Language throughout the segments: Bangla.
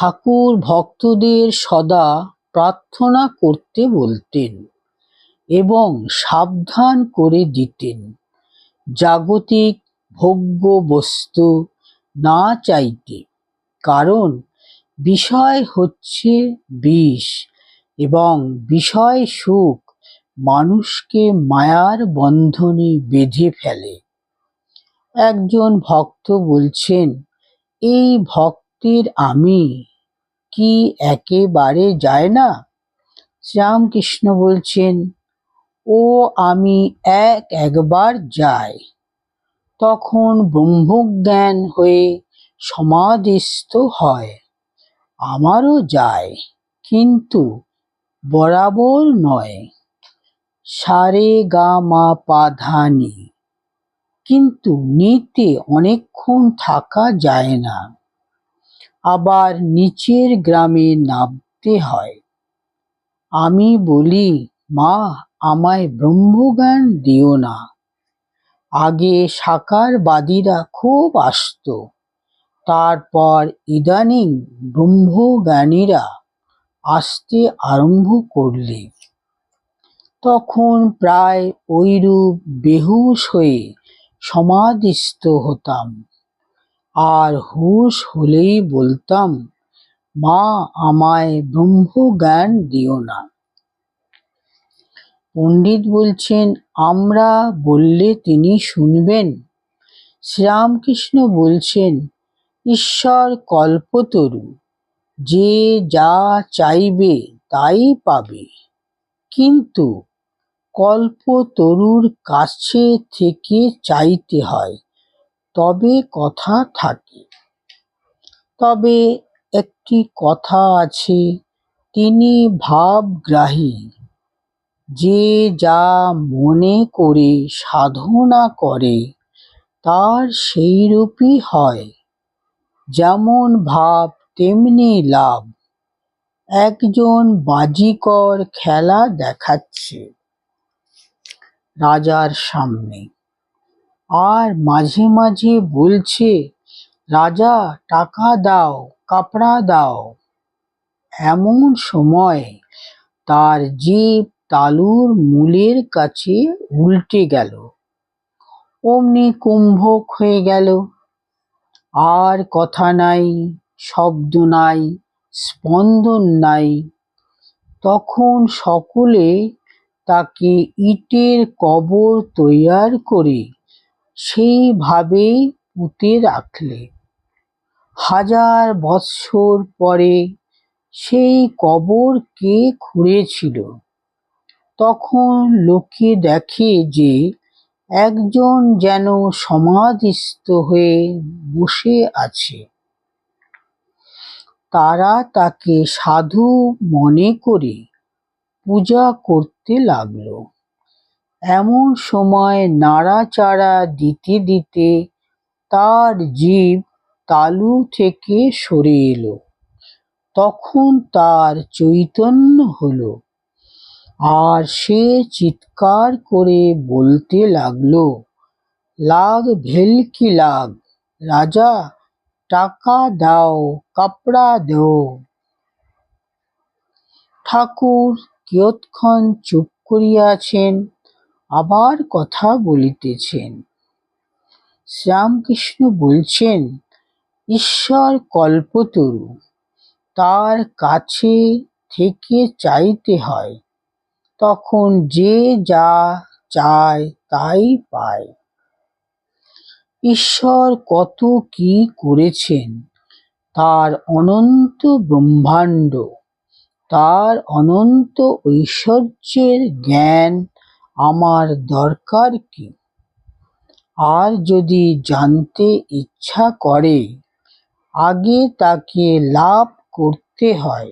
ঠাকুর ভক্তদের সদা প্রার্থনা করতে বলতেন এবং সাবধান করে দিতেন জাগতিক ভোগ্য বস্তু না চাইতে, কারণ বিষয় হচ্ছে বিষ এবং বিষয় সুখ মানুষকে মায়ার বন্ধনে বেঁধে ফেলে। একজন ভক্ত বলছেন, এই ভক্তের আমি কি একেবারে যায় না? শ্রীরামকৃষ্ণ বলছেন, ও আমি একবার যাই। তখন ব্রহ্মজ্ঞান হয়ে সমাধিস্থ হয়। আমারও যায়, কিন্তু বরাবর নয়। সারে গা মা পা ধা নি, কিন্তু নিতে অনেকক্ষণ থাকা যায় না। আবার নিচের গ্রামে নামতে হয়। আমি বলি, মা আমায় ব্রহ্মজ্ঞান দিও না। আগে সাকারবাদীরা খুব আসতো, তারপর ইদানিং ব্রহ্মজ্ঞানীরা আসতে আরম্ভ করলে। তখন প্রায় ঐরূপ বেহুশ হয়ে সমাধিস্থ হতাম, আর হুঁশ হলেই বলতাম, মা আমায় ব্রহ্মজ্ঞান দিও না। পণ্ডিত বলছেন, আমরা বললে তিনি শুনবেন? শ্রীরামকৃষ্ণ বলছেন, ঈশ্বর কল্পতরু, যে যা চাইবে তাই পাবে, কিন্তু কল্পতরুর কাছে থেকে চাইতে হয়, তবে কথা থাকে। তবে একটি কথা আছে, তিনি ভাবগ্রাহী। যে যা মনে করে সাধনা করে তার সেইরূপই হয়। যেমন ভাব তেমনি লাভ। একজন বাজিকর খেলা দেখাচ্ছে রাজার সামনে, আর মাঝে মাঝে বলছে, রাজা টাকা দাও, কাপড়া দাও। এমন সময় তার জিভ তালুর মূলের কাছে উল্টে গেল, অমনি কুম্ভক হয়ে গেল। আর কথা নাই, শব্দ নাই, স্পন্দন নাই। তখন সকলে তাকে ইটের কবর তৈয়ার করে সেইভাবেই পুঁতে রাখলে। 1000 বৎসর পরে সেই কবর কে খুঁড়েছিল? তখন লোকে দেখে যে একজন যেন সমাধিস্থ হয়ে বসে আছে। তারা তাকে সাধু মনে করে পূজা করতে লাগল। এমন সময় নাড়াচাড়া দিতে দিতে তার জিভ তালু থেকে সরে এলো। তখন তার চৈতন্য হলো, আর সে চিৎকার করে বলতে লাগলো, লাগ ভেলকি লাগ, রাজা টাকা দাও, কাপড়া দেও। ঠাকুর কিয়ৎক্ষণ চুপ করিয়া আছেন, আবার কথা বলিতেছেন। শ্রীরামকৃষ্ণ বলছেন, ঈশ্বর কল্পতরু, তার কাছে থেকে চাইতে হয়, তখন যে যা চায় তাই পায়। ঈশ্বর কত কি করেছেন, তার অনন্ত ব্রহ্মাণ্ড, তার অনন্ত ঐশ্বর্যের জ্ঞান আমার দরকার কি? আর যদি জানতে ইচ্ছা করে, আগে তাকে লাভ করতে হয়,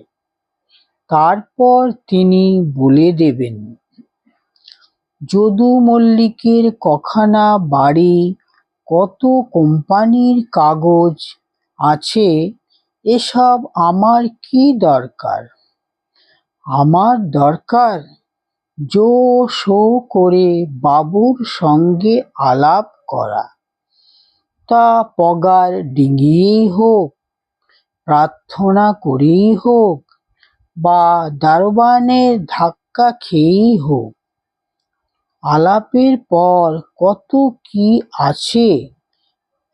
তারপর তিনি বলে দেবেন। যদু মল্লিকের কখানা বাড়ি, কত কোম্পানির কাগজ আছে, এসব আমার কি দরকার? আমার দরকার জো শো করে বাবুর সঙ্গে আলাপ করা, তা পগার ডিঙিয়েই হোক, প্রার্থনা করেই হোক বা দারোয়ানের ধাক্কা খেয়েই হোক, আলাপের পর কত কি আছে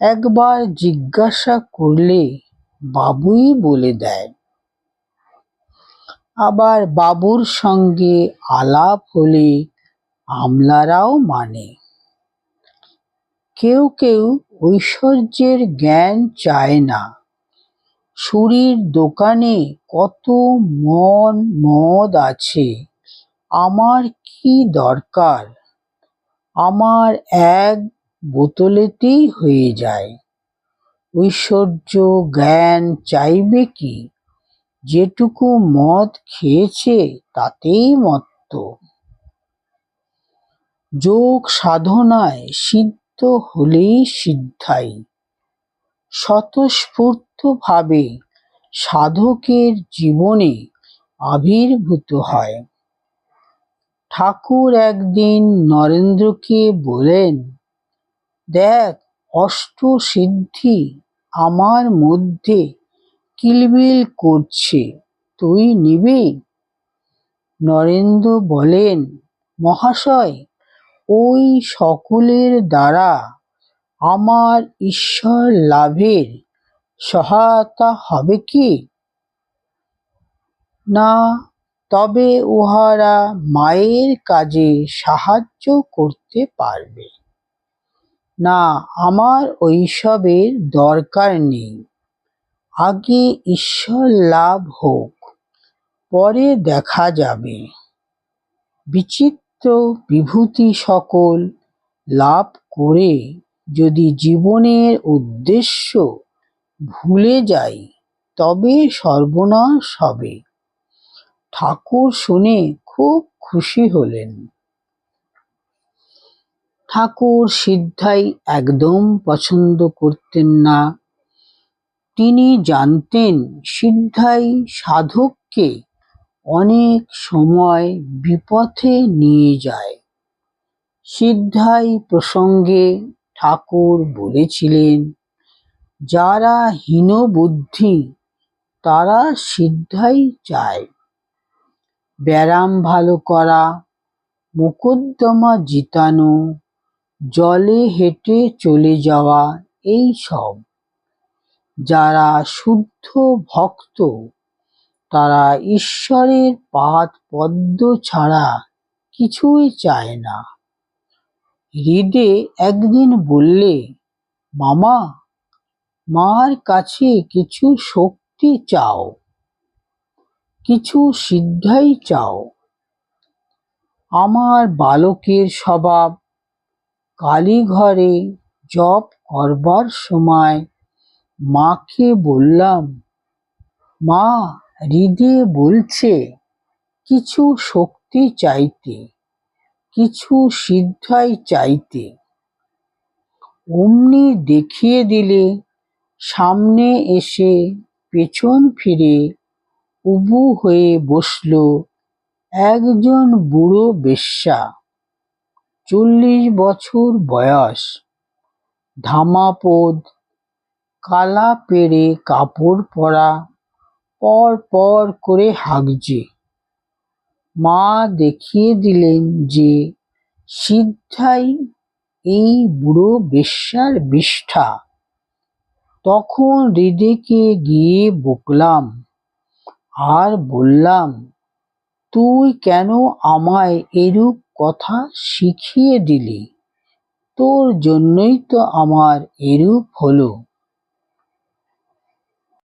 একবার জিজ্ঞাসা করলে বাবুই বলে দেয়। আবার বাবুর সঙ্গে আলাপ হলে আমলারাও মানে। কেউ কেউ ঐশ্বর্যের জ্ঞান চায় না। সুরীর দোকানে কত মদ আছে, আমার কি দরকার, আমার এক বোতলেতেই হয়ে যায়। ঐশ্বর্য জ্ঞান চাইবে কি, যেটুকু মদ খেয়েছে তাতেই মত্ত। যোগ সাধনায় সিদ্ধ হলেই সিদ্ধাই স্বতঃস্ফূর্তভাবে সাধকের জীবনে আবির্ভূত হয়। ঠাকুর একদিন নরেন্দ্রকে বলেন, দেখ, অষ্টসিদ্ধি আমার মধ্যে কিলবিল করছে, তুই নিবি? নরেন্দ্র বলেন, মহাশয়, ওই সকলের দ্বারা আমার ঈশ্বর লাভের সহায়তা হবে কি? না, তবে উহারা মায়ের কাজে সাহায্য করতে পারবে না। আমার ওইসবের দরকার নেই, আগে ঈশ্বর লাভ হোক, পরে দেখা যাবে। বিচিত্র বিভূতি সকল লাভ করে যদি জীবনের উদ্দেশ্য ভুলে যাই তবে সর্বনাশ হবে। ঠাকুর শুনে খুব খুশি হলেন। ঠাকুর সিদ্ধাই একদম পছন্দ করতেন না। তিনি জানতেন সিদ্ধাই সাধককে অনেক সময় বিপথে নিয়ে যায়। সিদ্ধাই প্রসঙ্গে ঠাকুর বলেছিলেন, যারা হীনবুদ্ধি তারা সিদ্ধাই চায়। ব্যারাম ভালো করা, মোকদ্দমা জিতানো, জলে হেঁটে চলে যাওয়া, এই সব। যারা শুদ্ধ ভক্ত তারা ঈশ্বরের পাদ পদ্ম ছাড়া কিছুই চায় না। হৃদে একদিন বললে, মামা, মার কাছে কিছু শক্তি চাও, কিছু সিদ্ধাই চাও। আমার বালকের স্বভাব, কালীঘরে জপ করবার সময় মাকে বললাম, মা হৃদে বলছে কিছু শক্তি চাইতে, কিছু সিদ্ধাই চাইতে। অমনি দেখিয়ে দিলে সামনে এসে পেছন ফিরে উবু হয়ে বসল একজন বুড়ো বেশ্যা, 40 বছর বয়স, ধামাপোদ, কালা পেড়ে কাপড় পরা, পর পর করে হাগছে। মা দেখিয়ে দিলেন যে সিদ্ধাই এই বুড়ো বেশ্যার বিষ্ঠা। তখন হৃদেকে গিয়ে বকলাম আর বললাম, তুই কেন আমায় এরূপ কথা শিখিয়ে দিলি? তোর জন্যই তো আমার এরূপ হলো।